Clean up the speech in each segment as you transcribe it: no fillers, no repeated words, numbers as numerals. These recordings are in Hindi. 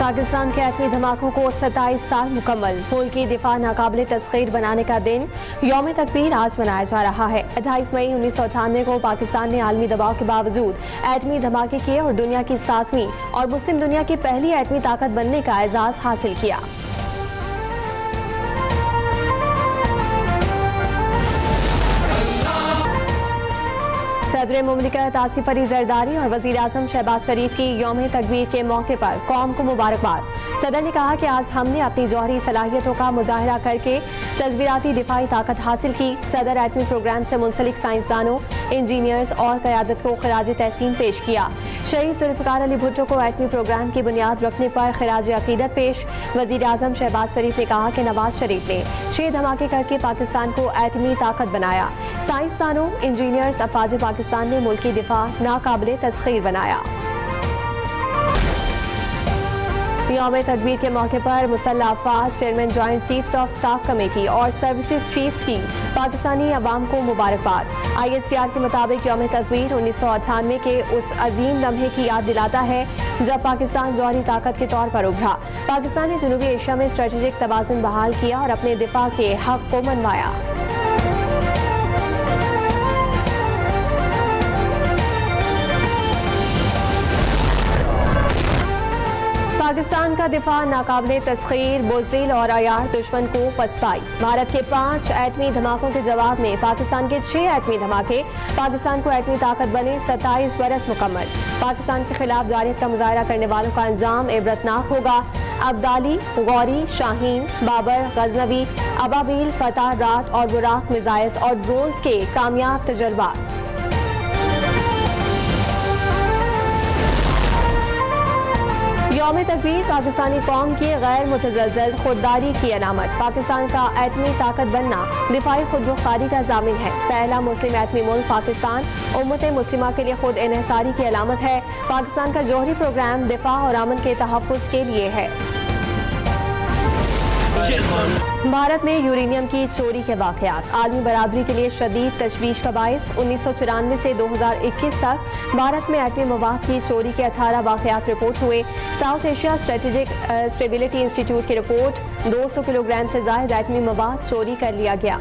पाकिस्तान के एटमी धमाकों को 27 साल मुकम्मल। मुल्क की दिफा नाकाबिले तस्खीर बनाने का दिन यौम तकबीर आज मनाया जा रहा है। 28 मई 1998 को पाकिस्तान ने आलमी दबाव के बावजूद एटमी धमाके किए और दुनिया की 7वीं और मुस्लिम दुनिया की पहली एटमी ताकत बनने का एजाज हासिल किया। सदर मुमलिकत आसिफ अली जरदारी और वजीर आजम शहबाज शरीफ की यौम तकबीर के मौके पर कौम को मुबारकबाद। सदर ने कहा कि आज हमने अपनी जौहरी सलाहियतों का मुजाहरा करके तजवीराती दिफाई ताकत हासिल की। सदर एटमी प्रोग्राम से मुंसलिक साइंसदानों, इंजीनियर्स और क़यादत को खराज तहसीन पेश किया। शहीद जुल्फ़िकार अली भुट्टो को एटमी प्रोग्राम की बुनियाद रखने पर खराज अकीदत पेश। वजीर आजम शहबाज शरीफ ने कहा कि नवाज शरीफ ने 6 धमाके करके पाकिस्तान को एटमी ताकत बनाया। साइंसदानों, इंजीनियर्स, अफवाज पाकिस्तान ने मुल्क की दिफा नाकाबिले तस्खीर बनाया। यौम तकबीर के मौके पर मुसल्लह अफवाज, chairman joint chiefs of staff committee और सर्विसेज चीफ्स की पाकिस्तानी अवाम को मुबारकबाद। ISPR के मुताबिक यौम तकबीर 1998 के उस अजीम लम्हे की याद दिलाता है जब पाकिस्तान जौहरी ताकत के तौर पर उभरा। पाकिस्तान ने जनूबी एशिया में स्ट्रेटेजिक तवाज़ुन बहाल किया और अपने दिफा के हक को मनवाया। पाकिस्तान का दिफा नाकाबिले तस्खीर, बुज़दिल और अयार दुश्मन को पसपाई। भारत के 5 एटमी धमाकों के जवाब में पाकिस्तान के 6 एटमी धमाके। पाकिस्तान को एटमी ताकत बने 27 बरस मुकम्मल। पाकिस्तान के खिलाफ जारियत का मुजाहरा करने वालों का अंजाम इबरतनाक होगा। अब्दाली, गौरी, शाहीन, बाबर, गजनवी, अबाबील, फतह, रात और बुराक मिसाइल्स और ड्रोन्स के कामयाब तजुर्बा। यौम तकबीर पाकिस्तानी कौम की गैर मुतज़लज़ल खुददारी की अलामत। पाकिस्तान का एटमी ताकत बनना दिफाई खुदमुख्तारी का ज़ामिन है। पहला मुस्लिम एटमी मुल्क पाकिस्तान उम्मत मुस्लिमा के लिए खुद इन्हिसारी की अलामत है। पाकिस्तान का जौहरी प्रोग्राम दिफा और अमन के तहफ़्फ़ुज़ के लिए है। भारत में यूरेनियम की चोरी के वाक़यात आलमी बरादरी के लिए शदीद तशवीश का बाइस। 1994 से 2021 तक भारत में एटमी मवाद की चोरी के 18 वाक़यात रिपोर्ट हुए। South Asia strategic stability institute की रिपोर्ट 200 किलोग्राम से ज़ायद एटमी मवाद चोरी कर लिया गया।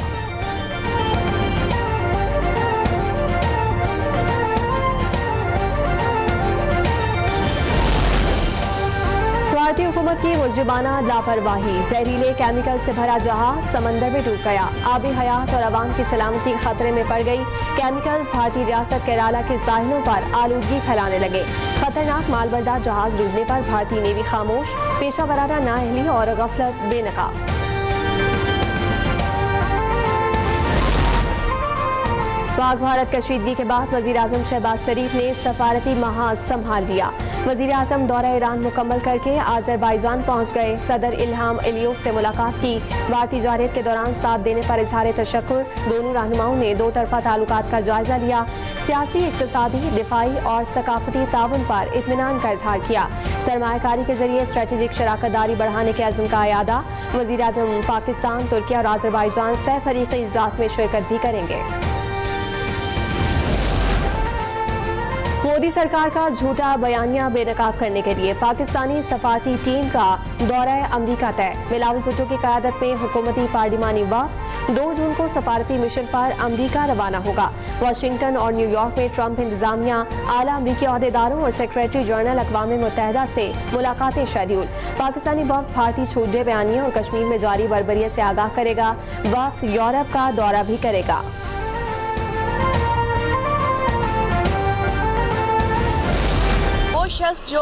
भारतीय हुकूमत की मुजरिमाना लापरवाही, जहरीले केमिकल से भरा जहाज समंदर में डूब गया। आबी हयात और आवाम की सलामती खतरे में पड़ गई। केमिकल्स भारतीय रियासत केरला के साहिलों पर आलूदगी फैलाने लगे। खतरनाक मालबरदार जहाज डूबने पर भारतीय नेवी खामोश, पेशा वराना नाअहली और गफलत बेनकाब। पाक भारत कशीदगी के बाद वजीर आजम शहबाज शरीफ ने सफारती महाज संभाल लिया। वजीर आजम दौरा ईरान मुकम्मल करके आज़रबाईजान पहुँच गए। सदर इल्हाम अलियोव से मुलाकात की। भारतीय जारियत के दौरान साथ देने पर इजहार तशक्कुर। दोनों रहनुमाओं ने 2 तरफा ताल्लुकात का जायजा लिया। सियासी, इक़्तिसादी, दिफाई और सकाफती ताउन पर इत्मीनान का इजहार किया। सरमायाकारी के जरिए स्ट्रेटेजिक शराकतदारी बढ़ाने के अज़्म का अयादा। वजीर आजम पाकिस्तान, तुर्की और आज़रबाईजान सह फरीक़ी इजलास में शिरकत भी करेंगे। मोदी सरकार का झूठा बयानिया बेनकाब करने के लिए पाकिस्तानी सफारती टीम का दौरा अमरीका तय। बिलावल भुट्टो की क़यादत में हुकूमती पार्लिमानी वफ़द 2 जून को सफारती मिशन पर अमरीका रवाना होगा। वाशिंगटन और न्यूयॉर्क में ट्रंप इंतजामिया, आला अमरीकी अहदेदारों और सेक्रेटरी जनरल अक़वाम मुत्तहिदा से मुलाकातें शेड्यूल। पाकिस्तानी वफ़द भारतीय झूठे बयानिया और कश्मीर में जारी बर्बरियत से आगाह करेगा। वफ़द यूरोप का दौरा भी करेगा। शख्स जो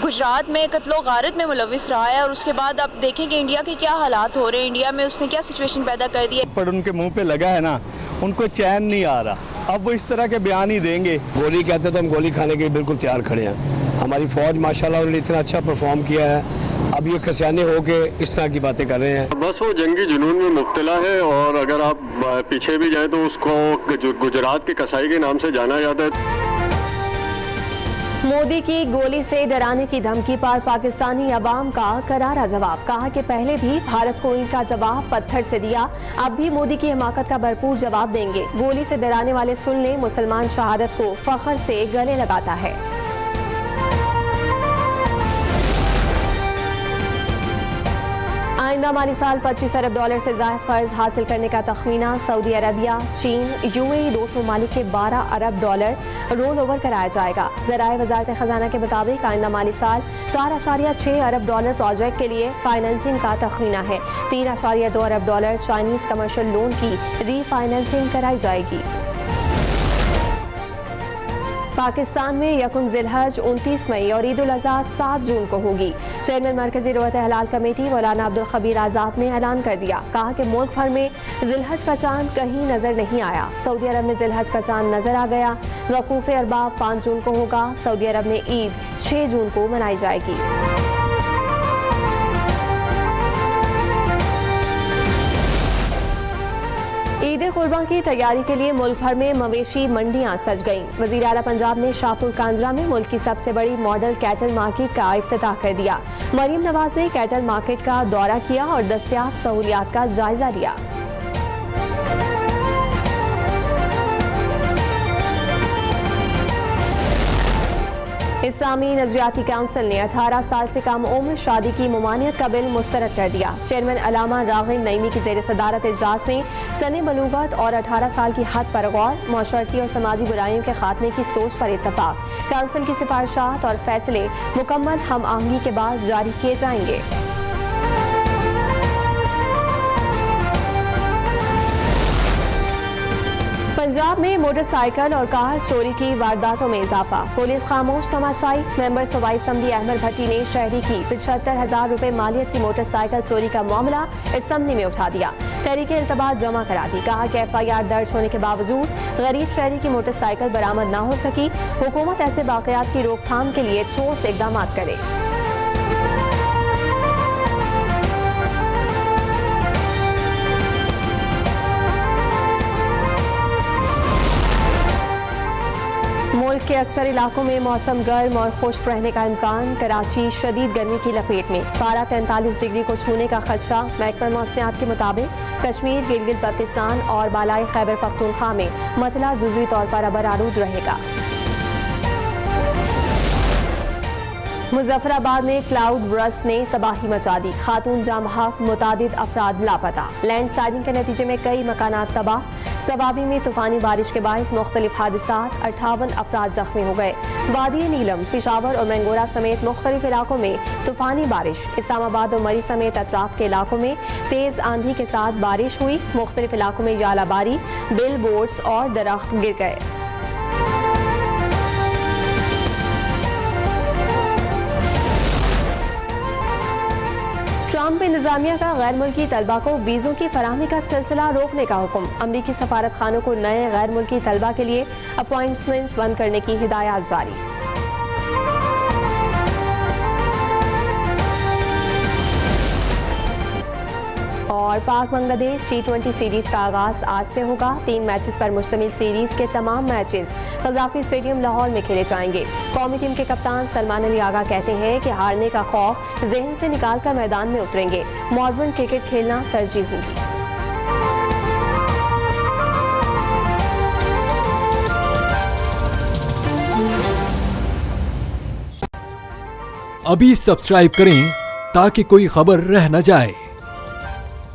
गुजरात में कत्लो गारत में मुलविस रहा है और उसके बाद आप देखें कि इंडिया के क्या हालात हो रहे हैं, इंडिया में उसने क्या सिचुएशन पैदा कर दी है। पर उनके मुंह पे लगा है ना, उनको चैन नहीं आ रहा। अब वो इस तरह के बयान ही देंगे। गोली कहते तो हम गोली खाने के लिए बिल्कुल तैयार खड़े हैं। हमारी फौज माशाल्लाह उन्होंने इतना अच्छा परफॉर्म किया है। अब ये कसियाने होके इस तरह की बातें कर रहे हैं। बस वो जंगी जुनून में मुब्तला है और अगर आप पीछे भी जाए तो उसको गुजरात के कसाई के नाम से जाना जाता है। मोदी की गोली से डराने की धमकी पर पाकिस्तानी अवाम का करारा जवाब। कहा कि पहले भी भारत को इनका जवाब पत्थर से दिया, अब भी मोदी की हिमाकत का भरपूर जवाब देंगे। गोली से डराने वाले सुन लें, मुसलमान शहादत को फख्र से गले लगाता है। आइंदा माली साल $25 अरब से ज़ायद कर्ज हासिल करने का तखमीना। सऊदी अरबिया, चीन, UAE 2 ममालिक के $12 अरब रोल ओवर कराया जाएगा। ज़राए वज़ारत ख़जाना के मुताबिक आइंदा माली साल $4.6 अरब प्रोजेक्ट के लिए फाइनेंसिंग का तखमीना है। $3.2 अरब चाइनीज़ कमर्शियल लोन की रीफाइनेंसिंग कराई जाएगी। पाकिस्तान में यकुम ज़िलहज 29 मई और ईद उल अज़हा 7 जून को होगी। चेयरमैन मरकजी रोयत हलाल कमेटी मौलाना अब्दुल खबीर आज़ाद ने ऐलान कर दिया। कहा कि मुल्क भर में ज़िलहज का चांद कहीं नजर नहीं आया। सऊदी अरब में ज़िलहज का चांद नजर आ गया। वकूफ़े अरबाब 5 जून को होगा। सऊदी अरब में ईद 6 जून को मनाई जाएगी। ईद कुर्बान की तैयारी के लिए मुल्क भर में मवेशी मंडियां सज गईं। वज़ीर आला पंजाब ने शाहपुर कांजरा में मुल्क की सबसे बड़ी मॉडल कैटल मार्केट का इफ्तिताह कर दिया। मरीम नवाज ने कैटल मार्केट का दौरा किया और दस्तयाब सहूलियात का जायजा लिया। इस्लामी नजरियाती काउंसिल ने 18 साल से कम उम्र शादी की ममानियत का बिल मुस्तरद कर दिया। चेयरमैन अलामा राग़िब नईमी की ज़ेर सदारत इजलास में सने बलूगत और 18 साल की हद पर गौर, माशरती और समाजी बुराइयों के खात्मे की सोच पर इत्तफाक। काउंसिल की सिफारिशात और फैसले मुकम्मल हम आहंगी के बाद जारी किए जाएंगे। पंजाब में मोटरसाइकिल और कार चोरी की वारदातों में इजाफा। पुलिस खामोश तमाशाई। मेंबर सूबाई असम्बली अहमद भट्टी ने शहरी की 75,000 रुपए मालियत की मोटरसाइकिल चोरी का मामला असम्बली में उठा दिया। तहरीक इल्तबास जमा करा दी। कहा कि FIR दर्ज होने के बावजूद गरीब शहरी की मोटरसाइकिल बरामद न हो सकी। हुकूमत ऐसे वाकयात की रोकथाम के लिए ठोस इकदाम करे। मुल्क के अक्सर इलाकों में मौसम गर्म और खुश्क रहने का इम्कान। कराची शदीद गर्मी की लपेट में। पारा 43 डिग्री को छूने का खदशा। महकमा मौसमियात के मुताबिक कश्मीर, गिलगित बल्तिस्तान और बालाई खैबर पख्तूनख्वा में मतला जुज़वी तौर पर अबर आलूद रहेगा। मुजफ्फराबाद में क्लाउड बर्स्ट ने तबाही मचा दी। खातून जाँ बहक, मुतादिद अफराद लापता। लैंडस्लाइडिंग के नतीजे में कई मकानात तबाह। सवाबी में तूफानी बारिश के बायस मुख्तलिफ हादसात, 58 अफराद जख्मी हो गए। वादी नीलम, पिशावर और मैंगोरा समेत मुख्तलिफ इलाकों में तूफानी बारिश। इस्लामाबाद और मरी समेत अतराफ के इलाकों में तेज आंधी के साथ बारिश हुई। मुख्तलिफ इलाकों में यालाबारी, बिल बोर्ड्स और दरख्त गिर गए। ट्रंप इंतजामिया का गैर मुल्की तलबा को वीज़ों की फराहमी का सिलसिला रोकने का हुक्म। अमरीकी सफारत खानों को नए गैर मुल्की तलबा के लिए अपॉइंटमेंट्स बंद करने की हिदायत जारी। और पाक बांग्लादेश T20 सीरीज का आगाज आज से होगा। 3 मैचेस पर मुश्तमिल सीरीज के तमाम मैचेस कज़ाफी स्टेडियम लाहौर में खेले जाएंगे। कौमी टीम के कप्तान सलमान अली आगा कहते हैं कि हारने का खौफ जहन से निकालकर मैदान में उतरेंगे। मॉडर्न क्रिकेट खेलना तरजीह होगी। अभी सब्सक्राइब करें ताकि कोई खबर रह न जाए।